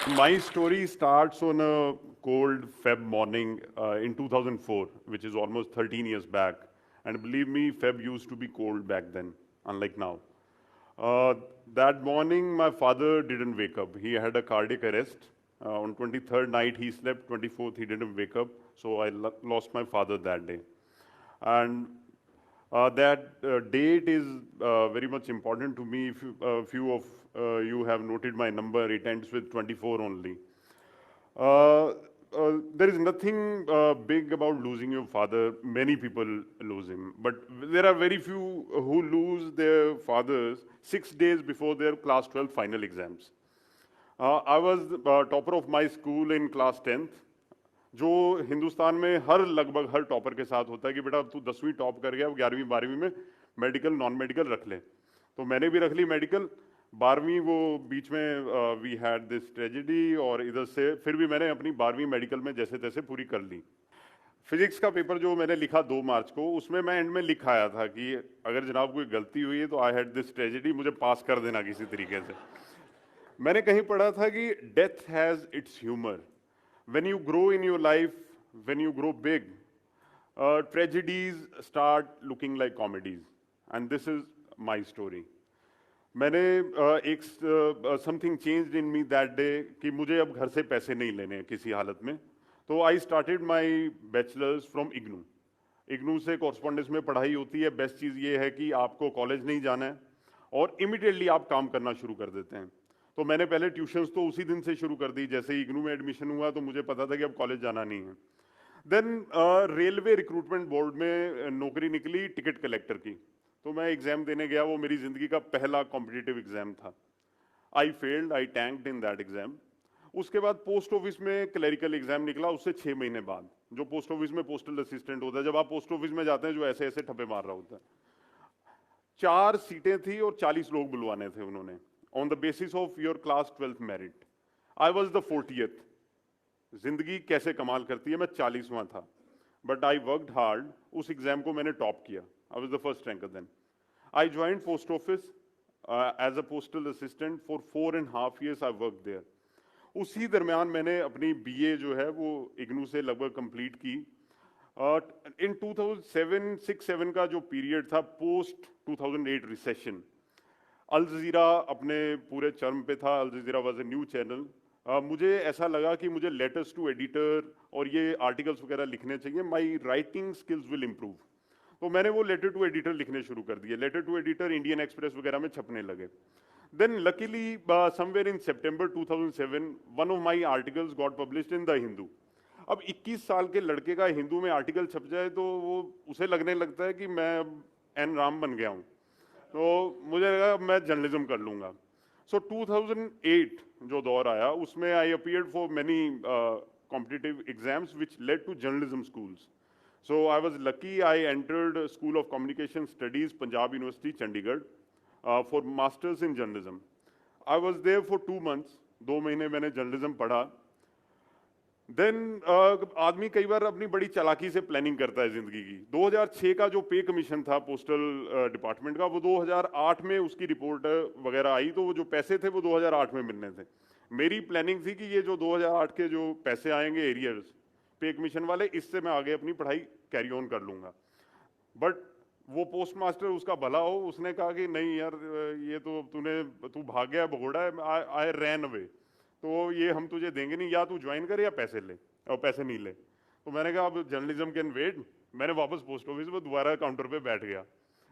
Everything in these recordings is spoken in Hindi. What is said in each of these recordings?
My story starts on a cold Feb morning in 2004, which is almost 13 years back. And believe me, Feb used to be cold back then, unlike now. Uh, that morning, my father didn't wake up. He had a cardiac arrest. On 23rd night, he slept. 24th, he didn't wake up. So I lost my father that day. And that date is very much important to me. If few of you have noted my number, it ends with 24 only. Uh, there is nothing big about losing your father. Many people lose him, but there are very few who lose their fathers 6 days before their class 12 final exams. I was topper of my school in class 10th, जो हिंदुस्तान में हर लगभग हर टॉपर के साथ होता है कि बेटा अब तू 10वीं टॉप कर गया, 11वीं 12वीं में मेडिकल नॉन मेडिकल रख ले। तो मैंने भी रख ली मेडिकल। 12वीं वो बीच में वी हैड दिस ट्रेजेडी, और इधर से फिर भी मैंने अपनी 12वीं मेडिकल में जैसे तैसे पूरी कर ली। फिजिक्स का पेपर जो मैंने लिखा 2 मार्च को, उसमें मैं एंड में लिख आया था कि अगर जनाब कोई गलती हुई है तो आई हैड दिस ट्रेजेडी, मुझे पास कर देना किसी तरीके से। मैंने कहीं पढ़ा था कि death has its humour. when you grow in your life, when you grow big, tragedies start looking like comedies. And this is my story. मैंने एक something changed in me that day कि मुझे अब घर से पैसे नहीं लेने हैं किसी हालत में। तो I started my bachelors from IGNOU. IGNOU से कॉरस्पॉन्डेंस में पढ़ाई होती है। बेस्ट चीज़ ये है कि आपको कॉलेज नहीं जाना है और इमिडिएटली आप काम करना शुरू कर देते हैं। तो मैंने पहले ट्यूशन्स तो उसी दिन से शुरू कर दी, जैसे इग्नू में एडमिशन हुआ तो मुझे पता था कि अब कॉलेज जाना नहीं है। देन रेलवे रिक्रूटमेंट बोर्ड में नौकरी निकली टिकट कलेक्टर की। तो मैं एग्जाम देने गया, वो मेरी जिंदगी का पहला कॉम्पिटिटिव एग्जाम था। I failed, I tanked in that exam. उसके बाद पोस्ट ऑफिस में क्लरिकल एग्जाम निकला, उससे 6 महीने बाद, जो पोस्ट ऑफिस में पोस्टल असिस्टेंट होता है। जब आप पोस्ट ऑफिस में जाते हैं, जो ऐसे ऐसे ठप्पे मार रहा होता है। 4 सीटें थी और 40 लोग बुलवाने थे उन्होंने, on the basis of your class 12th मेरिट। I was the 40th। जिंदगी कैसे कमाल करती है, मैं 40वां था, बट आई वर्कड हार्ड। उस एग्जाम को मैंने टॉप किया। I was the first ranker then. I join post office as a postal assistant for 4.5 years। I work there. उसी दरमियान मैंने अपनी बीए जो है वो इग्नू से लगभग कंप्लीट की। इन 2007-6-7 का जो पीरियड था पोस्ट 2008 रिसेशन, अल जजीरा अपने पूरे चर्म पे था। अल जजीरा वाज ए न्यू चैनल। मुझे ऐसा लगा कि मुझे लेटर्स टू एडिटर और ये आर्टिकल्स वगैरह लिखने चाहिए, my writing skills will improve. तो मैंने वो लेटर टू एडिटर लिखने शुरू कर दिए। Letter to editor Indian Express वगैरह में छपने लगे। देन लकीली समवेयर इन सितंबर 2007 one of my articles got published in the Hindu. अब 21 साल के लड़के का हिंदू में आर्टिकल छप जाए तो वो उसे लगने लगता है कि मैं एन राम बन गया हूँ। तो मुझे लगा मैं जर्नलिज्म कर लूँगा। सो 2008 जो दौर आया उसमें I appeared for many competitive exams which led to journalism schools. So I was lucky, I entered school of communication studies Panjab university Chandigarh for masters in journalism. I was there for 2 months। 2 महीने मैंने जर्नलिज्म पढ़ा। देन आदमी कई बार अपनी बड़ी चालाकी से प्लानिंग करता है जिंदगी की। 2006 का जो पे कमीशन था पोस्टल डिपार्टमेंट का, वो 2008 में उसकी रिपोर्ट वगैरह आई, तो वो जो पैसे थे वो 2008 में मिलने थे। मेरी प्लानिंग थी कि ये जो 2008 के जो पैसे आएंगे एरियर्स पे कमीशन वाले, इससे मैं आगे अपनी पढ़ाई कैरी ऑन कर लूँगा। बट वो पोस्ट मास्टर उसका भला हो, उसने कहा कि नहीं यार, ये तो तू भाग गया भगोड़ा है, आई रैन अवे, तो ये हम तुझे देंगे नहीं, या तू ज्वाइन कर या पैसे ले, और पैसे नहीं ले। तो मैंने कहा अब जर्नलिज्म कैन वेट। मैंने वापस पोस्ट ऑफिस में दोबारा काउंटर पे बैठ गया।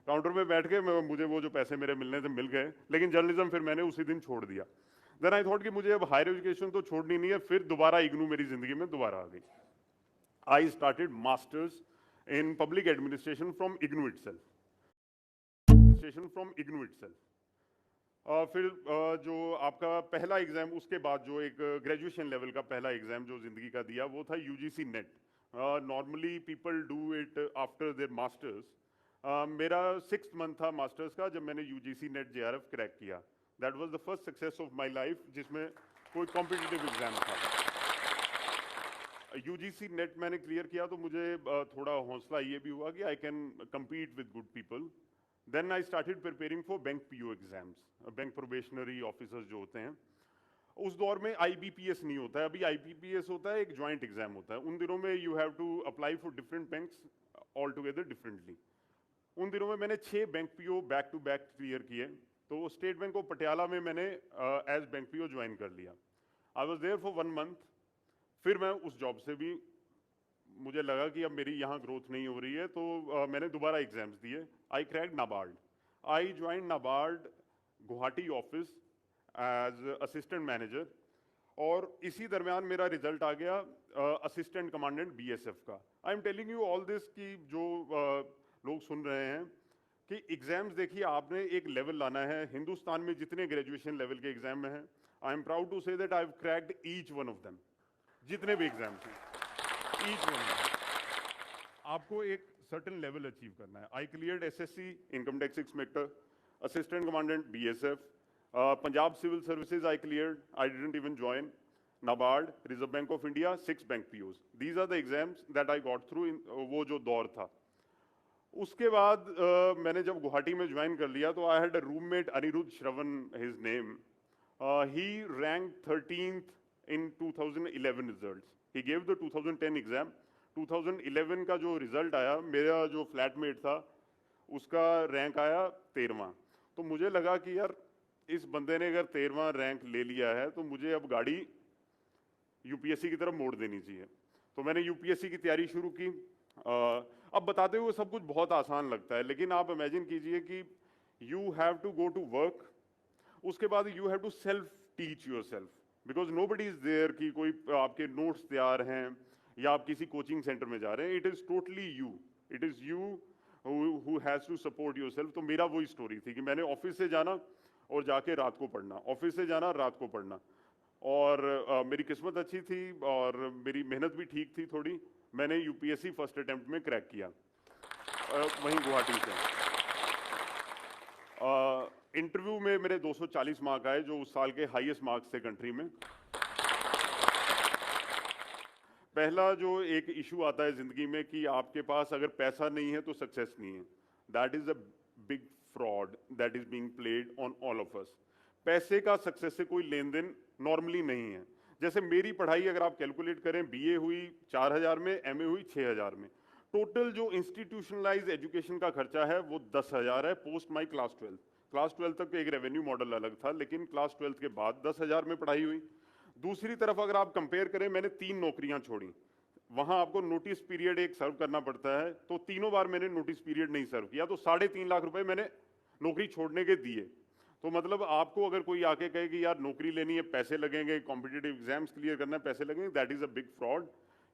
काउंटर पे बैठ के मुझे वो जो पैसे मेरे मिलने थे मिल गए, लेकिन जर्नलिज्म फिर मैंने उसी दिन छोड़ दिया। देन आई थॉट कि मुझे अब हायर एजुकेशन तो छोड़नी नहीं है। फिर दोबारा इग्नू मेरी जिंदगी में दोबारा आ गई। I started masters in public administration from IGNOU itself. फिर जो आपका पहला एग्जाम, उसके बाद जो एक ग्रेजुएशन लेवल का पहला एग्जाम जो जिंदगी का दिया, वो था UGC NET. Normally people do it after their masters. मेरा 6th मंथ था मास्टर्स का जब मैंने यूजीसी नेट जेआरएफ क्रैक किया। That was the first success of my life जिसमें कोई कॉम्पिटिटिव एग्जाम था। यूजीसी नेट मैंने क्लियर किया तो मुझे थोड़ा हौसला ये भी हुआ कि I can compete with good people. Then I started preparing for bank PO exams, bank probationary officers जो होते हैं। उस दौर में आईबीपीएस नहीं होता है, अभी आईबीपीएस होता है, एक ज्वाइंट एग्जाम होता है। उन दिनों में you have to apply for different banks all together differently. उन दिनों में मैंने 6 bank PO back to back clear किए। तो स्टेट बैंक ऑफ पटियाला में मैंने एज बैंक पीओ ज्वाइन कर लिया। I was there for 1 month. फिर मैं उस जॉब से भी मुझे लगा कि अब मेरी यहाँ ग्रोथ नहीं हो रही है, तो मैंने दोबारा एग्जाम्स दिए। I cracked NABARD. I join NABARD Guwahati office as assistant manager, और इसी दरमियान मेरा रिजल्ट आ गया असिस्टेंट कमांडेंट बीएसएफ का। I am telling you all this कि जो लोग सुन रहे हैं कि एग्जाम्स देखिए, आपने एक लेवल लाना है। हिंदुस्तान में जितने ग्रेजुएशन लेवल के एग्जाम में हैं, I am proud to say that I have cracked each one of them. जितने भी एग्जाम्स हैं, ईच वन। आपको एक सर्टेन लेवल अचीव करना है। I cleared SSC income tax inspector, assistant commandant BSF, Punjab civil services I cleared, I didn't even join. NABARD, reserve bank of India, 6 bank POs, these are the exams that I got through in वो जो दौर था। उसके बाद मैंने जब गुवाहाटी में ज्वाइन कर लिया, तो I had a roommate Aniruddh Shravan his name. He rank 13th in 2011 results. He gave the 2010 exam. 2011 का जो रिजल्ट आया, मेरा जो फ्लैटमेट था उसका रैंक आया 13वां। तो मुझे लगा कि यार इस बंदे ने अगर 13वां रैंक ले लिया है, तो मुझे अब गाड़ी यूपीएससी की तरफ मोड़ देनी चाहिए। तो मैंने यूपीएससी की तैयारी शुरू की। अब बताते हुए सब कुछ बहुत आसान लगता है, लेकिन आप इमेजिन कीजिए कि you have to go to work, उसके बाद you have to self teach yourself, because nobody is there कि कोई आपके नोट्स तैयार हैं या आप किसी कोचिंग सेंटर में जा रहे हैं। It is totally you, it is you who has to support yourself. तो मेरा वही स्टोरी थी कि मैंने ऑफिस से जाना और जाके रात को पढ़ना, ऑफिस से जाना रात को पढ़ना। और मेरी किस्मत अच्छी थी और मेरी मेहनत भी ठीक थी थोड़ी। मैंने यूपीएससी फर्स्ट अटेम्प्ट में क्रैक किया, वहीं गुवाहाटी से। इंटरव्यू में मेरे 240 मार्क आए, जो उस साल के हाईएस्ट मार्क्स थे कंट्री में। पहला जो एक इशू आता है जिंदगी में कि आपके पास अगर पैसा नहीं है तो सक्सेस नहीं है। That is a big fraud that is being played on all of us. पैसे का सक्सेस से कोई लेन देन नॉर्मली नहीं है। जैसे मेरी पढ़ाई अगर आप कैलकुलेट करें, बीए हुई 4000 में, एमए हुई 6000 में, टोटल जो इंस्टीट्यूशनलाइज एजुकेशन का खर्चा है वो 10,000 है पोस्ट माई क्लास 12। क्लास 12 तक एक रेवेन्यू मॉडल अलग था, लेकिन क्लास 12 के बाद 10,000 में पढ़ाई हुई। दूसरी तरफ अगर आप कंपेयर करें, मैंने 3 नौकरियां छोड़ी। वहां आपको नोटिस पीरियड एक सर्व करना पड़ता है, तो तीनों बार मैंने नोटिस पीरियड नहीं सर्व किया, तो 3.5 लाख रुपए मैंने नौकरी छोड़ने के दिए। तो मतलब आपको अगर कोई आके कहे कि यार नौकरी लेनी है, पैसे लगेंगे, कॉम्पिटिटिव एग्जाम्स क्लियर करना है, पैसे लगेंगे, that is a big fraud.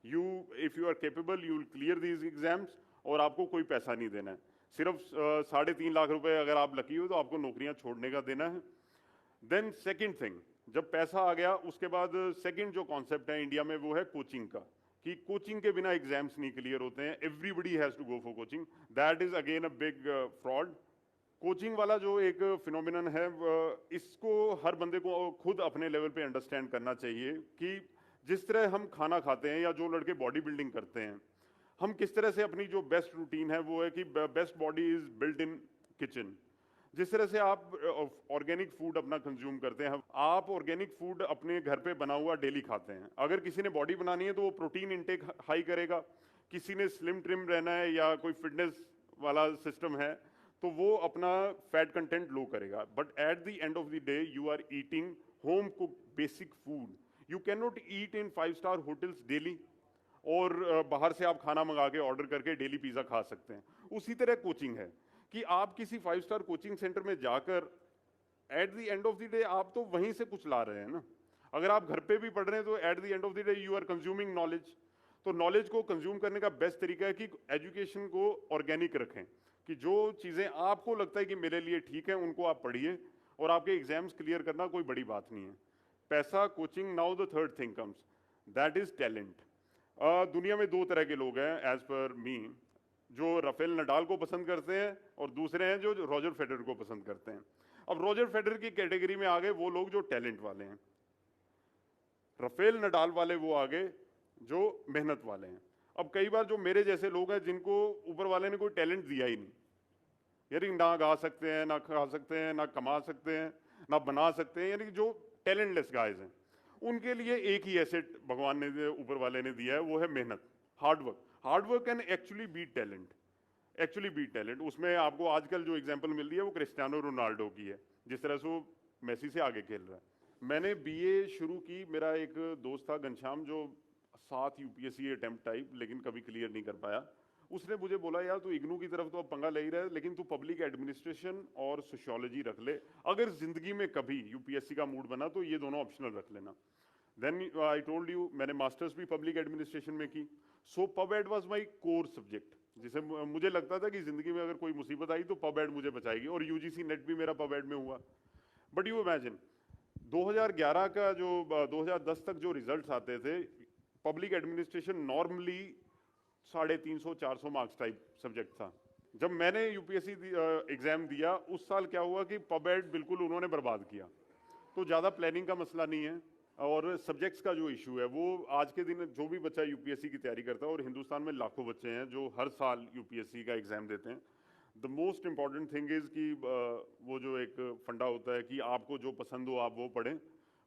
You if you are capable you will clear these exams, और आपको कोई पैसा नहीं देना है। सिर्फ 3.5 लाख रुपए अगर आप लकी हो तो आपको नौकरियां छोड़ने का देना है। देन सेकेंड थिंग, जब पैसा आ गया उसके बाद सेकेंड जो कॉन्सेप्ट है इंडिया में वो है कोचिंग का, कि कोचिंग के बिना एग्जाम्स नहीं क्लियर होते हैं। Everybody has to go for coaching, that is again a big fraud. Coaching वाला जो एक फिनोमिनन है, इसको हर बंदे को खुद अपने लेवल पे अंडरस्टैंड करना चाहिए कि जिस तरह हम खाना खाते हैं या जो लड़के बॉडी बिल्डिंग करते हैं, हम किस तरह से अपनी जो बेस्ट रूटीन है वो है कि best body is built in kitchen. जिस तरह से आप ऑर्गेनिक फूड अपना कंज्यूम करते हैं, आप ऑर्गेनिक फूड अपने घर पे बना हुआ डेली खाते हैं। अगर किसी ने बॉडी बनानी है तो वो प्रोटीन इंटेक हाई करेगा, किसी ने स्लिम ट्रिम रहना है या कोई फिटनेस वाला सिस्टम है तो वो अपना फैट कंटेंट लो करेगा। But at the end of the day you are eating home cook basic food. You can not eat in 5 star hotels daily, और बाहर से आप खाना मंगा के ऑर्डर करके डेली पिज्जा खा सकते हैं। उसी तरह कोचिंग है कि आप किसी 5 स्टार कोचिंग सेंटर में जाकर eight the end of the day आप तो वहीं से कुछ ला रहे हैं ना। अगर आप घर पे भी पढ़ रहे हैं तो at the end of the day you are consuming knowledge. तो नॉलेज को कंज्यूम करने का बेस्ट तरीका है कि एजुकेशन को ऑर्गेनिक रखें, कि जो चीजें आपको लगता है कि मेरे लिए ठीक है उनको आप पढ़िए, और आपके एग्जाम्स क्लियर करना कोई बड़ी बात नहीं है। पैसा, coaching, now the third thing comes, that is talent. दुनिया में 2 तरह के लोग हैं एज पर मी, जो राफेल नडाल को पसंद करते हैं और दूसरे हैं जो रॉजर फेडरर को पसंद करते हैं। अब रॉजर फेडरर की कैटेगरी में आ गए वो लोग जो टैलेंट वाले हैं, राफेल नडाल वाले वो आ गए जो मेहनत वाले हैं। अब कई बार जो मेरे जैसे लोग हैं जिनको ऊपर वाले ने कोई टैलेंट दिया ही नहीं, यानी ना गा सकते हैं, ना खा सकते हैं, ना कमा सकते हैं, ना बना सकते हैं, यानी जो टैलेंटलेस गाइज हैं, उनके लिए एक ही एसेट भगवान ने ऊपर वाले ने दिया है, वो है मेहनत, hard work can actually beat talent. उसमें आपको आजकल जो एग्जांपल मिल रही है वो क्रिस्टियानो रोनाल्डो की है, जिस तरह से वो मेसी से आगे खेल रहा है। मैंने बीए शुरू की, मेरा एक दोस्त था घनश्याम जो 7 यूपीएससी अटेम्प्ट टाइप, लेकिन कभी क्लियर नहीं कर पाया। उसने मुझे बोला यार तू इग्नू की तरफ तो अब पंगा ले ही रहा है, लेकिन तू पब्लिक एडमिनिस्ट्रेशन और सोशियोलॉजी रख ले, अगर जिंदगी में कभी यूपीएससी का मूड बना तो ये दोनों ऑप्शनल रख लेना। देन आई टोल्ड यू, मैंने मास्टर्स भी पब्लिक एडमिनिस्ट्रेशन में की। So pub ad was my core subject, जिसे मुझे लगता था कि जिंदगी में अगर कोई मुसीबत आई तो पब एड मुझे बचाएगी, और यूजीसी नेट भी मेरा पब एड में हुआ। बट यू इमेजिन 2011 का जो 2010 तक जो रिजल्ट्स आते थे, public administration normally 350-400 marks type subject था। जब मैंने यूपीएससी एग्जाम दिया उस साल क्या हुआ कि पब एड बिल्कुल उन्होंने बर्बाद किया। तो ज़्यादा प्लानिंग का मसला नहीं है, और सब्जेक्ट्स का जो इशू है वो आज के दिन जो भी बच्चा यूपीएससी की तैयारी करता है, और हिंदुस्तान में लाखों बच्चे हैं जो हर साल यूपीएससी का एग्ज़ाम देते हैं, the most important thing is कि वो जो एक फंडा होता है कि आपको जो पसंद हो आप वो पढ़ें,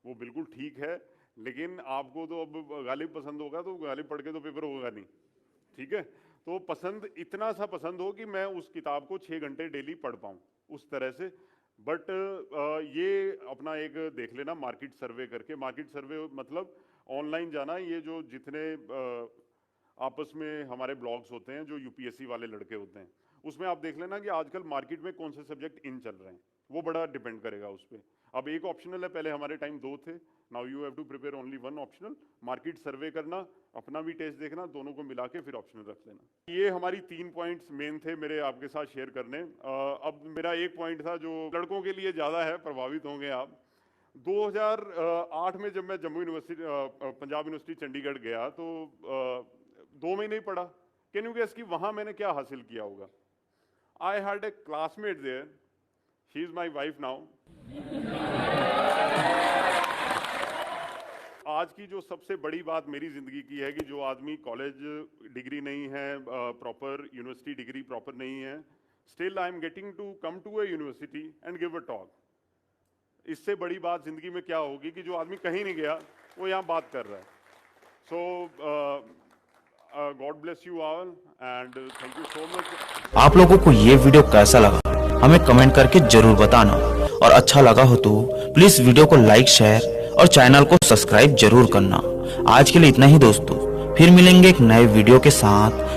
वो बिल्कुल ठीक है। लेकिन आपको तो अब गालिब पसंद होगा तो गालिब पढ़ के तो पेपर होगा नहीं, ठीक है। तो पसंद इतना सा पसंद हो कि मैं उस किताब को 6 घंटे डेली पढ़ पाऊँ, उस तरह से। बट ये अपना एक देख लेना मार्केट सर्वे करके, मार्केट सर्वे मतलब ऑनलाइन जाना, ये जो जितने आपस में हमारे ब्लॉग्स होते हैं जो यूपीएससी वाले लड़के होते हैं, उसमें आप देख लेना कि आजकल मार्केट में कौन से सब्जेक्ट इन चल रहे हैं, वो बड़ा डिपेंड करेगा उस पर। अब एक ऑप्शनल है, पहले हमारे टाइम 2 थे, now you have to prepare only 1 optional. Market survey करना, अपना भी टेस्ट देखना, दोनों को मिला के फिर ऑप्शनल रख लेना। ये हमारी 3 पॉइंट्स मेन थे मेरे आपके साथ शेयर करने। अब मेरा एक पॉइंट था जो लड़कों के लिए ज़्यादा है, प्रभावित होंगे आप। 2008 में जब मैं जम्मू यूनिवर्सिटी पंजाब यूनिवर्सिटी चंडीगढ़ गया तो 2 महीने ही पढ़ा। कैन यू गेस कि वहाँ मैंने क्या हासिल किया होगा? I had a classmate there, she is my wife now. आज की जो सबसे बड़ी बात मेरी ज़िंदगी की है कि जो आदमी कॉलेज डिग्री नहीं है, प्रॉपर यूनिवर्सिटी डिग्री प्रॉपर नहीं है, still I am getting to come to a university and give a talk. इससे बड़ी बात ज़िंदगी में क्या होगी कि जो आदमी कहीं नहीं गया वो यहाँ बात कर रहा है। So god bless you all and thank you so much. आप लोगों को ये वीडियो कैसा लगा हमें कमेंट करके जरूर बताना, और अच्छा लगा हो तो प्लीज वीडियो को लाइक, शेयर और चैनल को सब्सक्राइब जरूर करना। आज के लिए इतना ही दोस्तों, फिर मिलेंगे एक नए वीडियो के साथ।